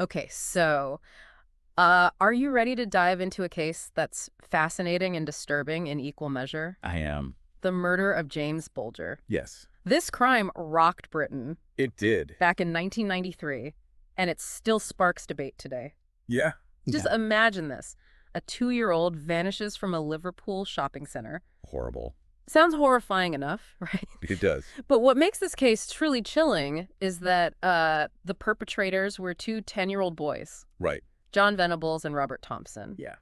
Okay, so are you ready to dive into a case that's fascinating and disturbing in equal measure? I am. The murder of James Bulger. Yes. This crime rocked Britain It did. back in 1993, and it still sparks debate today. Yeah. Just Yeah. imagine this. A 2-year-old vanishes from a Liverpool shopping center. Horrible. Sounds horrifying enough, right? It does. But what makes this case truly chilling is that the perpetrators were two 10-year-old boys, Right. John Venables and Robert Thompson. Yeah.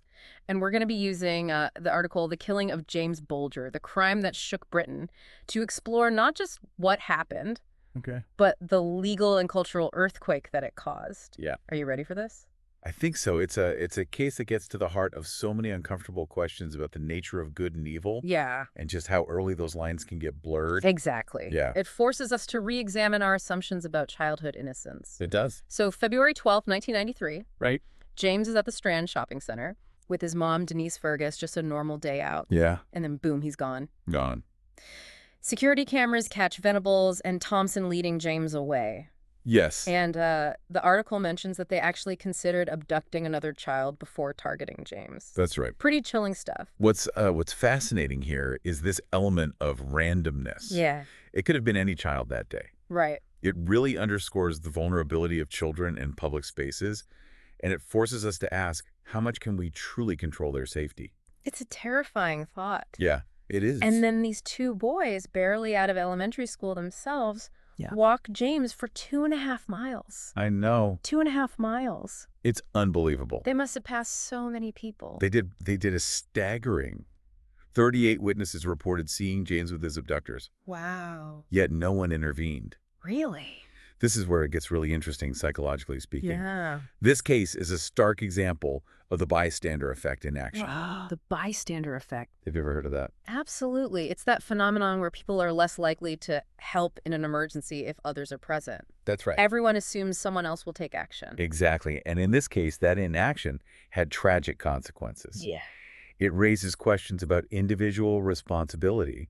And we're going to be using the article, The Killing of James Bulger, the crime that shook Britain, to explore not just what happened, Okay. but the legal and cultural earthquake that it caused. Yeah. Are you ready for this? I think so. It's a case that gets to the heart of so many uncomfortable questions about the nature of good and evil Yeah, and just how early those lines can get blurred. exactly. Yeah. It forces us to re-examine our assumptions about childhood innocence. It does. So February 12th, 1993, Right? James is at the Strand shopping center with his mom, Denise Fergus, just a normal day out. Yeah. And then boom, he's gone. Gone. Security cameras catch Venables and Thompson leading James away. Yes. And the article mentions that they actually considered abducting another child before targeting James. That's right. Pretty chilling stuff. What's fascinating here is this element of randomness. Yeah, It could have been any child that day. right. It really underscores the vulnerability of children in public spaces, and it forces us to ask, how much can we truly control their safety? It's a terrifying thought. Yeah, it is. And then these two boys, barely out of elementary school themselves, Yeah. walk James for 2.5 miles. I know. 2.5 miles. It's unbelievable. They must have passed so many people. They did a staggering 38 witnesses reported seeing James with his abductors, Wow. yet no one intervened. Really? This is where it gets really interesting psychologically speaking. Yeah. This case is a stark example of the bystander effect in action. The bystander effect. Have you ever heard of that? Absolutely. It's that phenomenon where people are less likely to help in an emergency if others are present. That's right. Everyone assumes someone else will take action. Exactly. And in this case, that inaction had tragic consequences. Yeah. It raises questions about individual responsibility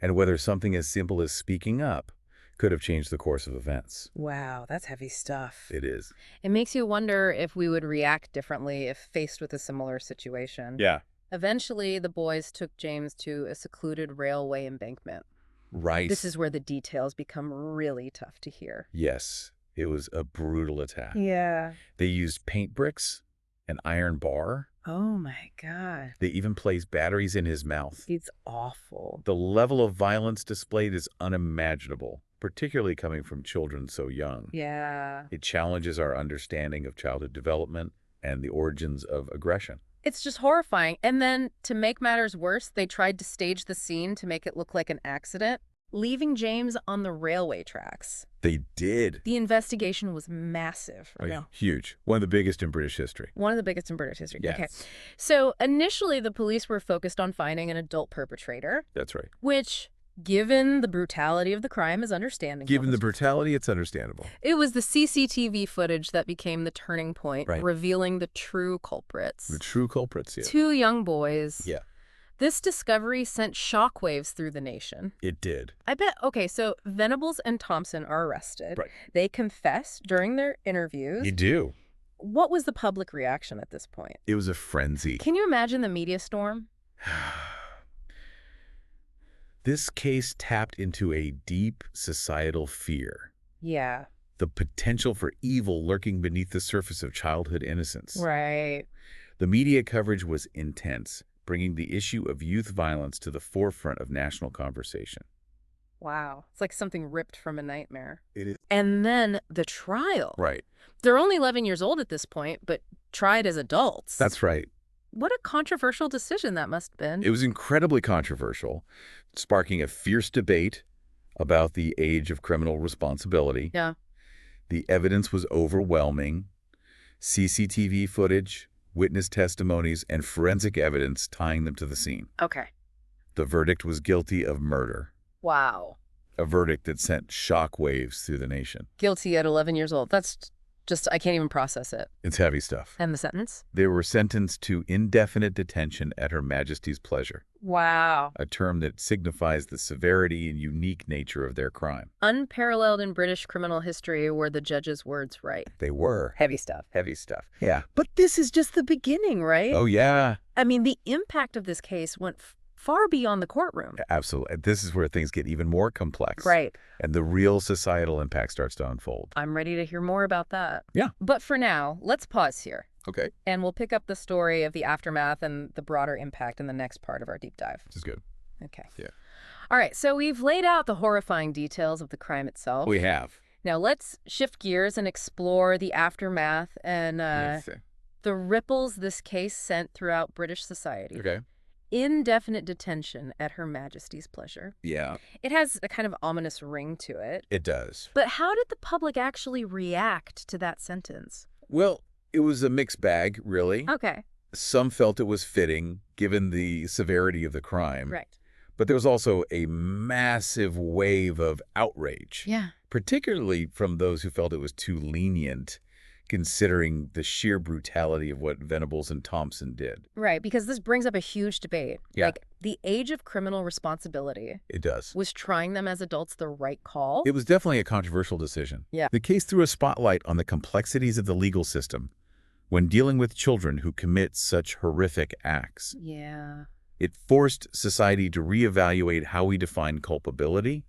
and whether something as simple as speaking up could have changed the course of events. Wow, that's heavy stuff. It is. It makes you wonder if we would react differently if faced with a similar situation. Yeah. Eventually, the boys took James to a secluded railway embankment. Right. This is where the details become really tough to hear. Yes. It was a brutal attack. Yeah. They used paint bricks, an iron bar. Oh my God. They even placed batteries in his mouth. It's awful. The level of violence displayed is unimaginable, particularly coming from children so young. Yeah. It challenges our understanding of childhood development and the origins of aggression. It's just horrifying. And then, to make matters worse, they tried to stage the scene to make it look like an accident, leaving James on the railway tracks. They did. The investigation was massive. Huge. One of the biggest in British history. One of the biggest in British history. Yes. Okay. So initially, the police were focused on finding an adult perpetrator, That's right. which, given the brutality of the crime, is understandable. Given the brutality, it's understandable. It was the CCTV footage that became the turning point, Right. revealing the true culprits. The true culprits, yeah. Two young boys. Yeah, This discovery sent shockwaves through the nation. it did. I bet. Okay, so Venables and Thompson are arrested. Right. They confess during their interviews. You do. What was the public reaction at this point? It was a frenzy. Can you imagine the media storm? This case tapped into a deep societal fear. Yeah. The potential for evil lurking beneath the surface of childhood innocence. Right. The media coverage was intense, bringing the issue of youth violence to the forefront of national conversation. Wow. It's like something ripped from a nightmare. It is. And then the trial. Right. They're only 11 years old at this point, but tried as adults. That's right. What a controversial decision that must have been. It was incredibly controversial, sparking a fierce debate about the age of criminal responsibility. Yeah. The evidence was overwhelming. CCTV footage, witness testimonies, and forensic evidence tying them to the scene. Okay. The verdict was guilty of murder, Wow. a verdict that sent shockwaves through the nation. Guilty at 11 years old. That's I can't even process it. It's heavy stuff. And the sentence? They were sentenced to indefinite detention at Her Majesty's pleasure, Wow. a term that signifies the severity and unique nature of their crime. Unparalleled in British criminal history were the judge's words right. They were. Heavy stuff. Heavy stuff. Yeah. But this is just the beginning, right? Oh, yeah. I mean, the impact of this case went far beyond the courtroom. Absolutely. This is where things get even more complex. Right. And the real societal impact starts to unfold. I'm ready to hear more about that. Yeah. But for now, let's pause here. Okay. And we'll pick up the story of the aftermath and the broader impact in the next part of our deep dive. This is good. Okay. Yeah. All right, so we've laid out the horrifying details of the crime itself. We have. Now let's shift gears and explore the aftermath and the ripples this case sent throughout British society. Okay. Indefinite detention at Her Majesty's pleasure. Yeah. It has a kind of ominous ring to it. It does. But how did the public actually react to that sentence? Well, it was a mixed bag, really. Okay. Some felt it was fitting, given the severity of the crime. Right. But there was also a massive wave of outrage. Yeah. Particularly from those who felt it was too lenient, considering the sheer brutality of what Venables and Thompson did. Right, because this brings up a huge debate. Yeah. Like, the age of criminal responsibility. It does. Was trying them as adults the right call? It was definitely a controversial decision. Yeah. The case threw a spotlight on the complexities of the legal system when dealing with children who commit such horrific acts. Yeah. It forced society to reevaluate how we define culpability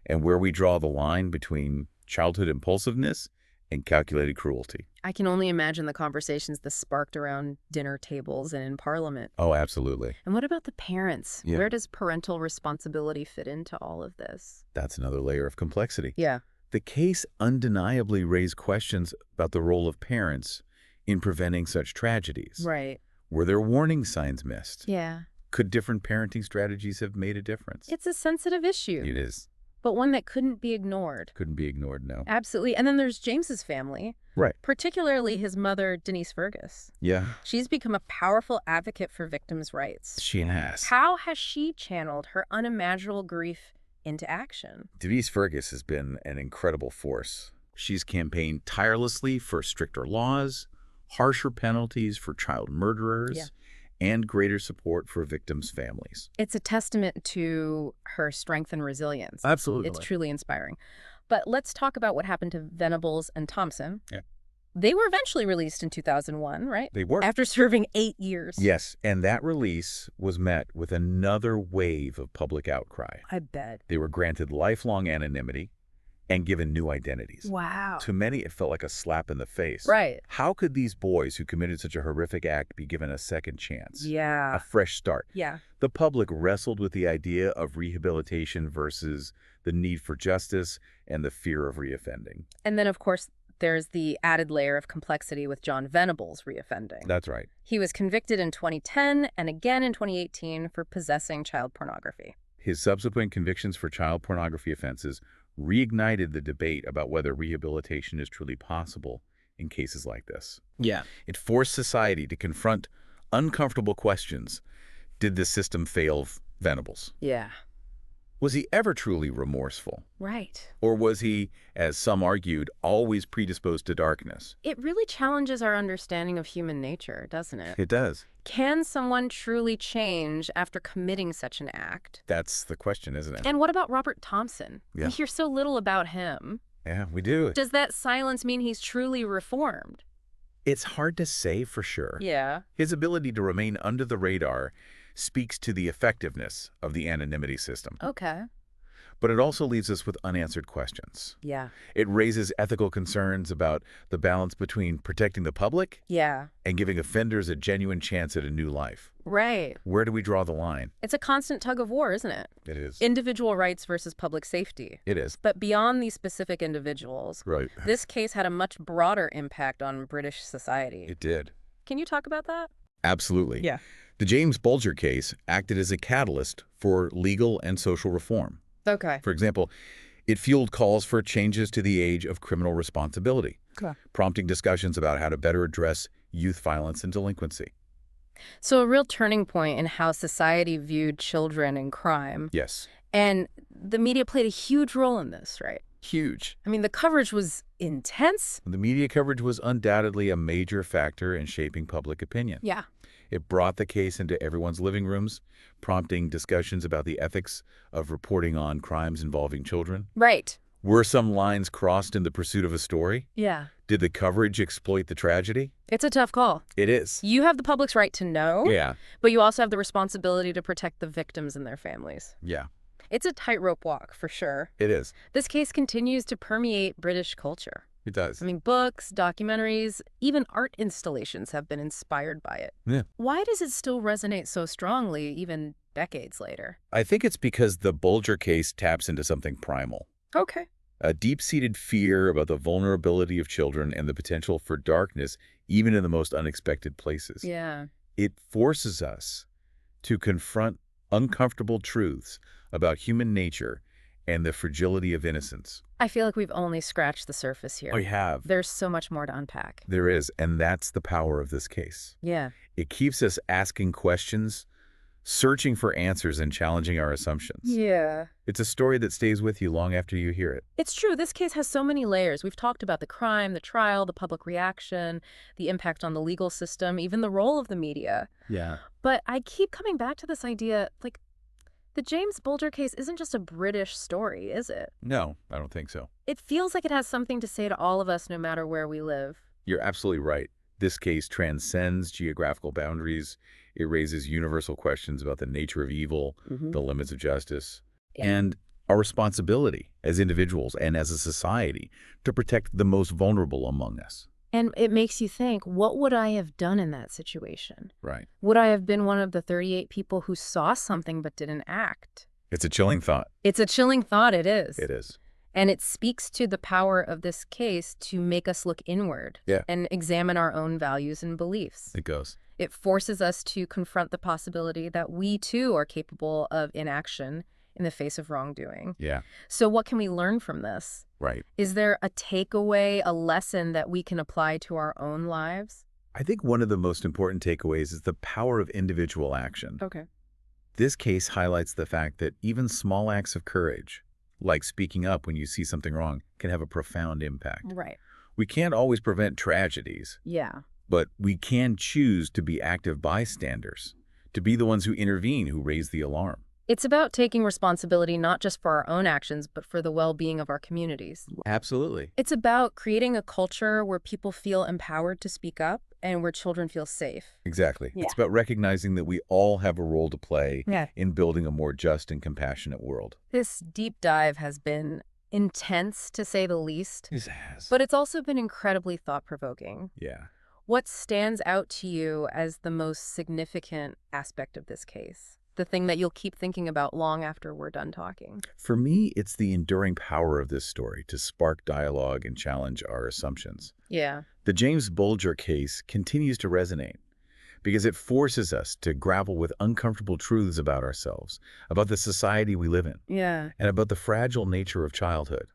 and where we draw the line between childhood impulsiveness and calculated cruelty. I can only imagine the conversations this sparked around dinner tables and in Parliament. Oh, absolutely. And what about the parents? Yeah. Where does parental responsibility fit into all of this? That's another layer of complexity. Yeah. The case undeniably raised questions about the role of parents in preventing such tragedies. Right. Were there warning signs missed? Yeah. Could different parenting strategies have made a difference? It's a sensitive issue. It is. But one that couldn't be ignored. Couldn't be ignored, no. Absolutely. And then there's James's family. Right. Particularly his mother, Denise Fergus. Yeah. She's become a powerful advocate for victims' rights. She has. How has she channeled her unimaginable grief into action? Denise Fergus has been an incredible force. She's campaigned tirelessly for stricter laws, harsher penalties for child murderers, and greater support for victims' families. It's a testament to her strength and resilience. Absolutely. It's truly inspiring. But let's talk about what happened to Venables and Thompson. Yeah. They were eventually released in 2001, right? They were. After serving 8 years. Yes, and that release was met with another wave of public outcry. I bet. They were granted lifelong anonymity and given new identities. Wow. To many, it felt like a slap in the face. Right. How could these boys who committed such a horrific act be given a second chance? Yeah. A fresh start? Yeah. The public wrestled with the idea of rehabilitation versus the need for justice and the fear of reoffending. And then, of course, there's the added layer of complexity with John Venables reoffending. That's right. He was convicted in 2010 and again in 2018 for possessing child pornography. His subsequent convictions for child pornography offenses reignited the debate about whether rehabilitation is truly possible in cases like this. Yeah. It forced society to confront uncomfortable questions. Did the system fail Venables? Yeah. Was he ever truly remorseful? Right. Or was he, as some argued, always predisposed to darkness? It really challenges our understanding of human nature, doesn't it? It does. Can someone truly change after committing such an act? That's the question, isn't it? And what about Robert Thompson? Yeah. We hear so little about him. Yeah, we do. Does that silence mean he's truly reformed? It's hard to say for sure. Yeah. His ability to remain under the radar speaks to the effectiveness of the anonymity system. Okay. But it also leaves us with unanswered questions. Yeah. It raises ethical concerns about the balance between protecting the public Yeah. and giving offenders a genuine chance at a new life. Right. Where do we draw the line? It's a constant tug of war, isn't it? It is. Individual rights versus public safety. It is. But beyond these specific individuals, Right. this case had a much broader impact on British society. It did. Can you talk about that? Absolutely. Yeah. The James Bulger case acted as a catalyst for legal and social reform. Okay. For example, it fueled calls for changes to the age of criminal responsibility, Okay. prompting discussions about how to better address youth violence and delinquency. So a real turning point in how society viewed children and crime. Yes. And the media played a huge role in this, right? Huge. I mean, the coverage was intense. The media coverage was undoubtedly a major factor in shaping public opinion. Yeah. It brought the case into everyone's living rooms, prompting discussions about the ethics of reporting on crimes involving children. Right. Were some lines crossed in the pursuit of a story? Yeah. Did the coverage exploit the tragedy? It's a tough call. It is. You have the public's right to know, Yeah. but you also have the responsibility to protect the victims and their families. Yeah, It's a tightrope walk, for sure. it is. This case continues to permeate British culture. It does. I mean, books, documentaries, even art installations have been inspired by it. Yeah. Why does it still resonate so strongly, even decades later? I think it's because the Bulger case taps into something primal. Okay. A deep-seated fear about the vulnerability of children and the potential for darkness, even in the most unexpected places. Yeah. It forces us to confront uncomfortable truths about human nature and the fragility of innocence. I feel like we've only scratched the surface here. We have. There's so much more to unpack. There is, and that's the power of this case. Yeah. It keeps us asking questions, searching for answers, and challenging our assumptions. Yeah. It's a story that stays with you long after you hear it. It's true. This case has so many layers. We've talked about the crime, the trial, the public reaction, the impact on the legal system, even the role of the media. Yeah. But I keep coming back to this idea, like, the James Bulger case isn't just a British story, is it? No, I don't think so. It feels like it has something to say to all of us, no matter where we live. You're absolutely right. This case transcends geographical boundaries. It raises universal questions about the nature of evil, the limits of justice, and our responsibility as individuals and as a society to protect the most vulnerable among us. And it makes you think, what would I have done in that situation? Right. Would I have been one of the 38 people who saw something but didn't act? It's a chilling thought. It's a chilling thought, it is. It is. And it speaks to the power of this case to make us look inward and examine our own values and beliefs. It goes. It forces us to confront the possibility that we too are capable of inaction in the face of wrongdoing. Yeah. So what can we learn from this? Right. Is there a takeaway, a lesson that we can apply to our own lives? I think one of the most important takeaways is the power of individual action. Okay. This case highlights the fact that even small acts of courage, like speaking up when you see something wrong, can have a profound impact. Right. We can't always prevent tragedies, Yeah. but we can choose to be active bystanders, to be the ones who intervene, who raise the alarm. It's about taking responsibility not just for our own actions, but for the well-being of our communities. Absolutely. It's about creating a culture where people feel empowered to speak up and where children feel safe. Exactly. Yeah. It's about recognizing that we all have a role to play Yeah. in building a more just and compassionate world. This deep dive has been intense, to say the least, It has. but it's also been incredibly thought-provoking. Yeah. What stands out to you as the most significant aspect of this case? The thing that you'll keep thinking about long after we're done talking? For me, it's the enduring power of this story to spark dialogue and challenge our assumptions. Yeah. The James Bulger case continues to resonate because it forces us to grapple with uncomfortable truths about ourselves, about the society we live in, Yeah. and about the fragile nature of childhood.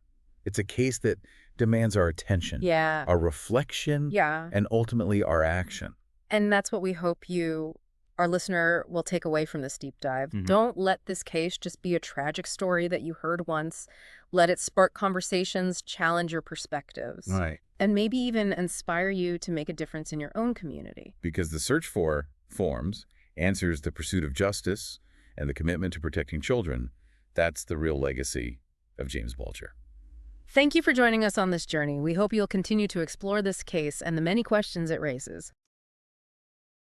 It's a case that demands our attention, Yeah. our reflection, Yeah. and ultimately our action. And that's what we hope you, our listener, will take away from this deep dive. Mhm. Don't let this case just be a tragic story that you heard once. Let it spark conversations, challenge your perspectives, Right. and maybe even inspire you to make a difference in your own community. Because the search for forms answers the pursuit of justice and the commitment to protecting children. That's the real legacy of James Bulger. Thank you for joining us on this journey. We hope you'll continue to explore this case and the many questions it raises.